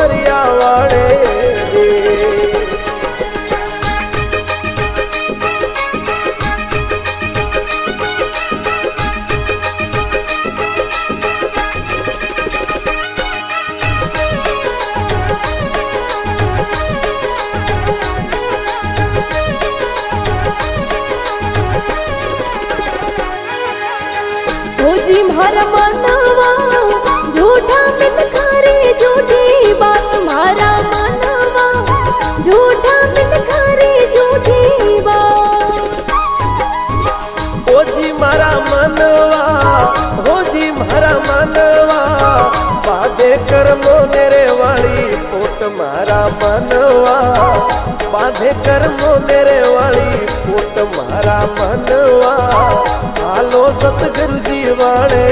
मरिया वाले जी मारा मनवा झूठा मिनखारी झूठी बात मारा मनवा झूठा मिनखारी झूठी बात ओ जी मारा मनवा हो जी मारा मनवा बाधे कर्मो नेरे वाली पोट मारा मनवा बाधे कर्मो नेरे वाली पोट मारा मनवा हालो सतगुरु जी वाले